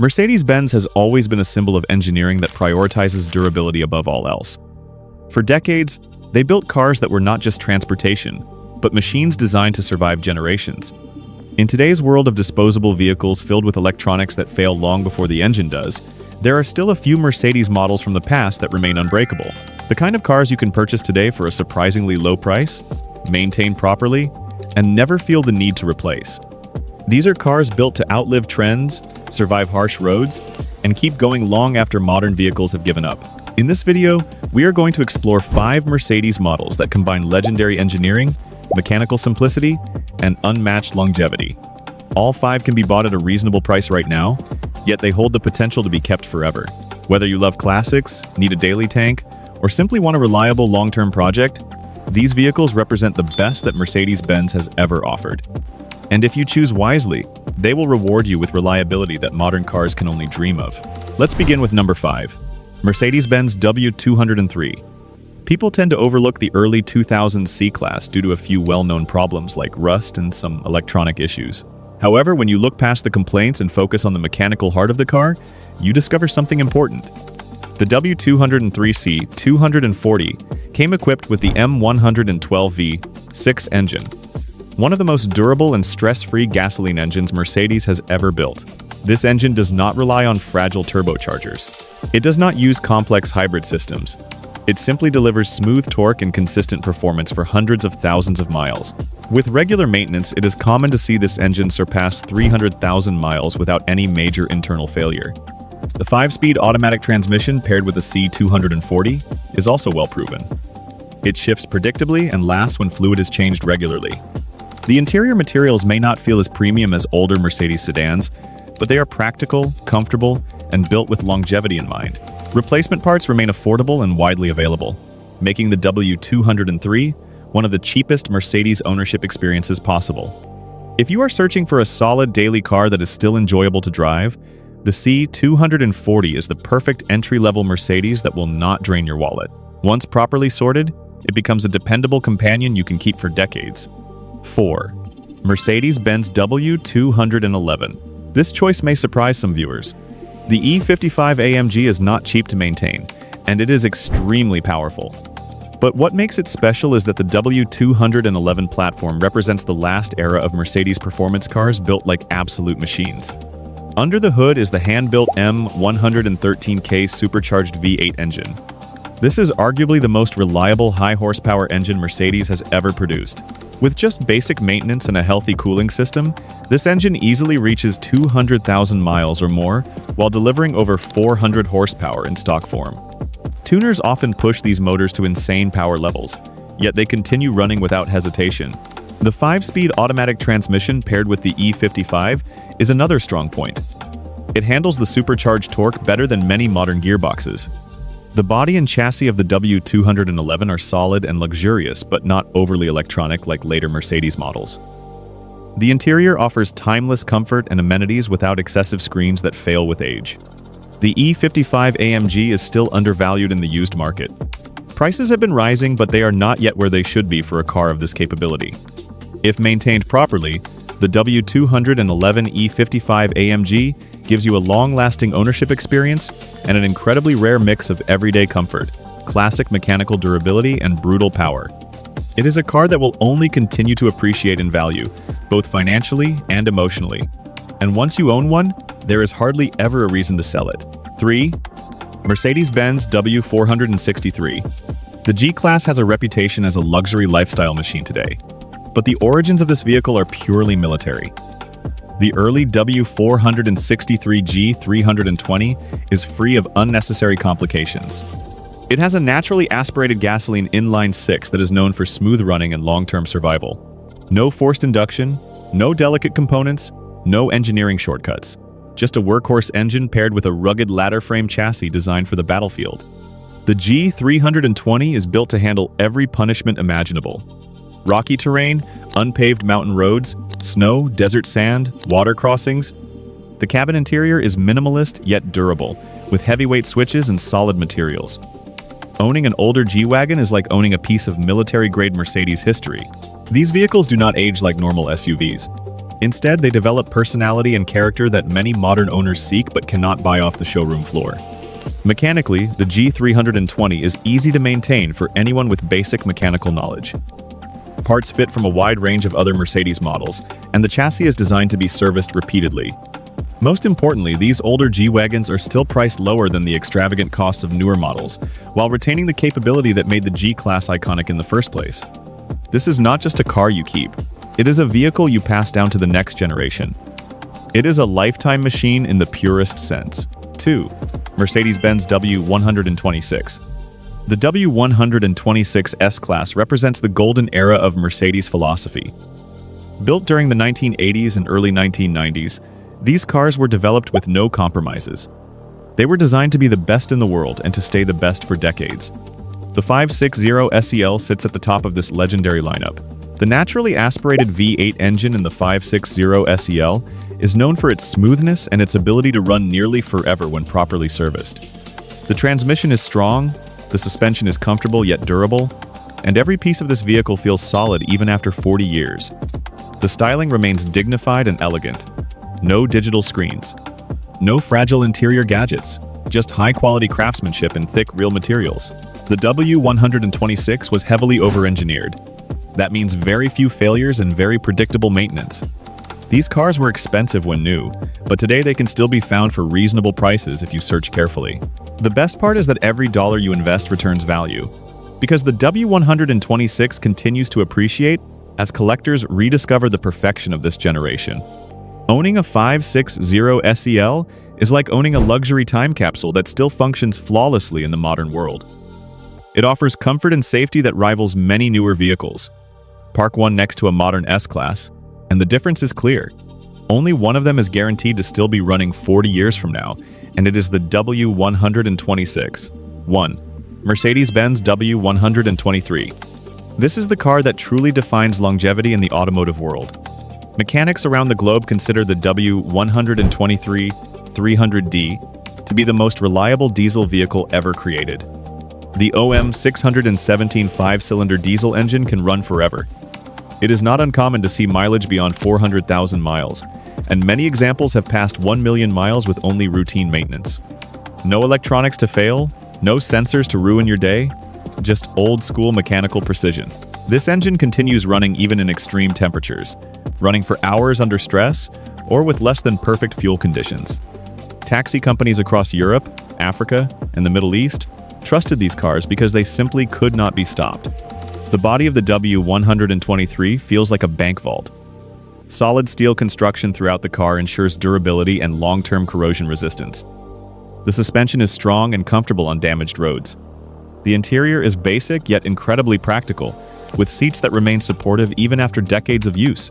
Mercedes-Benz has always been a symbol of engineering that prioritizes durability above all else. For decades, they built cars that were not just transportation, but machines designed to survive generations. In today's world of disposable vehicles filled with electronics that fail long before the engine does, there are still a few Mercedes models from the past that remain unbreakable. The kind of cars you can purchase today for a surprisingly low price, maintain properly, and never feel the need to replace. These are cars built to outlive trends, survive harsh roads, and keep going long after modern vehicles have given up. In this video, we are going to explore 5 Mercedes models that combine legendary engineering, mechanical simplicity, and unmatched longevity. All 5 can be bought at a reasonable price right now, yet they hold the potential to be kept forever. Whether you love classics, need a daily tank, or simply want a reliable long-term project, these vehicles represent the best that Mercedes-Benz has ever offered. And if you choose wisely, they will reward you with reliability that modern cars can only dream of. Let's begin with number 5. Mercedes-Benz W203. People tend to overlook the early 2000s C-Class due to a few well-known problems like rust and some electronic issues. However, when you look past the complaints and focus on the mechanical heart of the car, you discover something important. The W203C 240 came equipped with the M112V6 engine, one of the most durable and stress-free gasoline engines Mercedes has ever built. This engine does not rely on fragile turbochargers. It does not use complex hybrid systems. It simply delivers smooth torque and consistent performance for hundreds of thousands of miles. With regular maintenance, it is common to see this engine surpass 300,000 miles without any major internal failure. The 5-speed automatic transmission paired with the C240 is also well proven. It shifts predictably and lasts when fluid is changed regularly. The interior materials may not feel as premium as older Mercedes sedans, but they are practical, comfortable, and built with longevity in mind. Replacement parts remain affordable and widely available, making the W203 one of the cheapest Mercedes ownership experiences possible. If you are searching for a solid daily car that is still enjoyable to drive, the C240 is the perfect entry-level Mercedes that will not drain your wallet. Once properly sorted, it becomes a dependable companion you can keep for decades. 4. Mercedes-Benz W211. This choice may surprise some viewers. The E55 AMG is not cheap to maintain, and it is extremely powerful. But what makes it special is that the W211 platform represents the last era of Mercedes performance cars built like absolute machines. Under the hood is the hand-built M113K supercharged V8 engine. This is arguably the most reliable high-horsepower engine Mercedes has ever produced. With just basic maintenance and a healthy cooling system, this engine easily reaches 200,000 miles or more while delivering over 400 horsepower in stock form. Tuners often push these motors to insane power levels, yet they continue running without hesitation. The 5-speed automatic transmission paired with the E55 is another strong point. It handles the supercharged torque better than many modern gearboxes. The body and chassis of the W211 are solid and luxurious, but not overly electronic like later Mercedes models. The interior offers timeless comfort and amenities without excessive screens that fail with age. The E55 AMG is still undervalued in the used market. Prices have been rising, but they are not yet where they should be for a car of this capability. If maintained properly, the W211 E55 AMG gives you a long-lasting ownership experience and an incredibly rare mix of everyday comfort, classic mechanical durability, and brutal power. It is a car that will only continue to appreciate in value, both financially and emotionally. And once you own one, there is hardly ever a reason to sell it. 3. Mercedes-Benz W463. The G-Class has a reputation as a luxury lifestyle machine today, but the origins of this vehicle are purely military. The early W463G 320 is free of unnecessary complications. It has a naturally aspirated gasoline inline-6 that is known for smooth running and long-term survival. No forced induction, no delicate components, no engineering shortcuts. Just a workhorse engine paired with a rugged ladder frame chassis designed for the battlefield. The G320 is built to handle every punishment imaginable. Rocky terrain, unpaved mountain roads, snow, desert sand, water crossings. The cabin interior is minimalist yet durable, with heavyweight switches and solid materials. Owning an older G-Wagon is like owning a piece of military-grade Mercedes history. These vehicles do not age like normal SUVs. Instead, they develop personality and character that many modern owners seek but cannot buy off the showroom floor. Mechanically, the G320 is easy to maintain for anyone with basic mechanical knowledge. Parts fit from a wide range of other Mercedes models, and the chassis is designed to be serviced repeatedly. Most importantly, these older G-Wagons are still priced lower than the extravagant costs of newer models, while retaining the capability that made the G-Class iconic in the first place. This is not just a car you keep. It is a vehicle you pass down to the next generation. It is a lifetime machine in the purest sense. 2. Mercedes-Benz W126. The W126 S-Class represents the golden era of Mercedes philosophy. Built during the 1980s and early 1990s, these cars were developed with no compromises. They were designed to be the best in the world and to stay the best for decades. The 560 SEL sits at the top of this legendary lineup. The naturally aspirated V8 engine in the 560 SEL is known for its smoothness and its ability to run nearly forever when properly serviced. The transmission is strong, the suspension is comfortable yet durable, and every piece of this vehicle feels solid even after 40 years. The styling remains dignified and elegant. No digital screens. No fragile interior gadgets. Just high-quality craftsmanship and thick, real materials. The W126 was heavily over-engineered. That means very few failures and very predictable maintenance. These cars were expensive when new, but today they can still be found for reasonable prices if you search carefully. The best part is that every dollar you invest returns value, because the W126 continues to appreciate as collectors rediscover the perfection of this generation. Owning a 560 SEL is like owning a luxury time capsule that still functions flawlessly in the modern world. It offers comfort and safety that rivals many newer vehicles. Park one next to a modern S-Class, and the difference is clear. Only one of them is guaranteed to still be running 40 years from now, and it is the W126. 1. Mercedes-Benz W123. This is the car that truly defines longevity in the automotive world. Mechanics around the globe consider the W123 300D to be the most reliable diesel vehicle ever created. The OM 617 5-cylinder diesel engine can run forever. It is not uncommon to see mileage beyond 400,000 miles, and many examples have passed 1 million miles with only routine maintenance. No electronics to fail, no sensors to ruin your day, just old-school mechanical precision. This engine continues running even in extreme temperatures, running for hours under stress or with less than perfect fuel conditions. Taxi companies across Europe, Africa, and the Middle East trusted these cars because they simply could not be stopped. The body of the W123 feels like a bank vault. Solid steel construction throughout the car ensures durability and long-term corrosion resistance. The suspension is strong and comfortable on damaged roads. The interior is basic yet incredibly practical, with seats that remain supportive even after decades of use.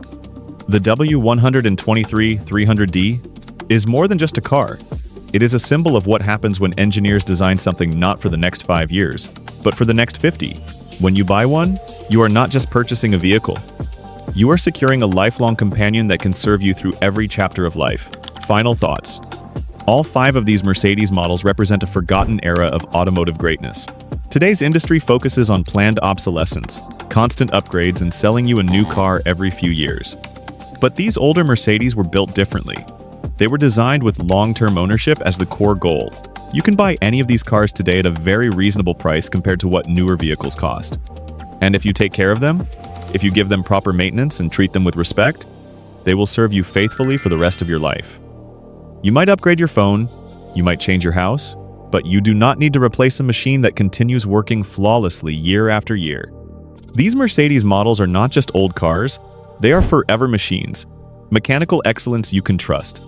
The W123 300D is more than just a car. It is a symbol of what happens when engineers design something not for the next 5 years, but for the next 50. When you buy one, you are not just purchasing a vehicle. You are securing a lifelong companion that can serve you through every chapter of life. Final thoughts. All 5 of these Mercedes models represent a forgotten era of automotive greatness. Today's industry focuses on planned obsolescence, constant upgrades, and selling you a new car every few years. But these older Mercedes were built differently. They were designed with long-term ownership as the core goal. You can buy any of these cars today at a very reasonable price compared to what newer vehicles cost. And if you take care of them, if you give them proper maintenance and treat them with respect, they will serve you faithfully for the rest of your life. You might upgrade your phone, you might change your house, but you do not need to replace a machine that continues working flawlessly year after year. These Mercedes models are not just old cars, they are forever machines. Mechanical excellence you can trust.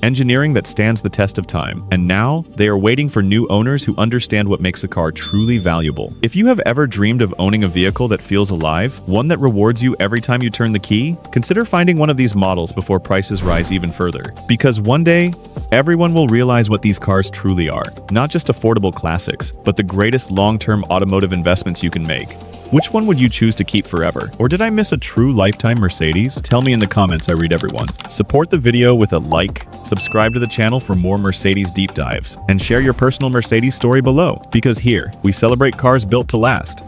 Engineering that stands the test of time, and now they are waiting for new owners who understand what makes a car truly valuable. If you have ever dreamed of owning a vehicle that feels alive, one that rewards you every time you turn the key, consider finding one of these models before prices rise even further. Because one day, everyone will realize what these cars truly are. Not just affordable classics, but the greatest long-term automotive investments you can make. Which one would you choose to keep forever? Or did I miss a true lifetime Mercedes? Tell me in the comments, I read everyone. Support the video with a like, subscribe to the channel for more Mercedes deep dives, and share your personal Mercedes story below, because here, we celebrate cars built to last.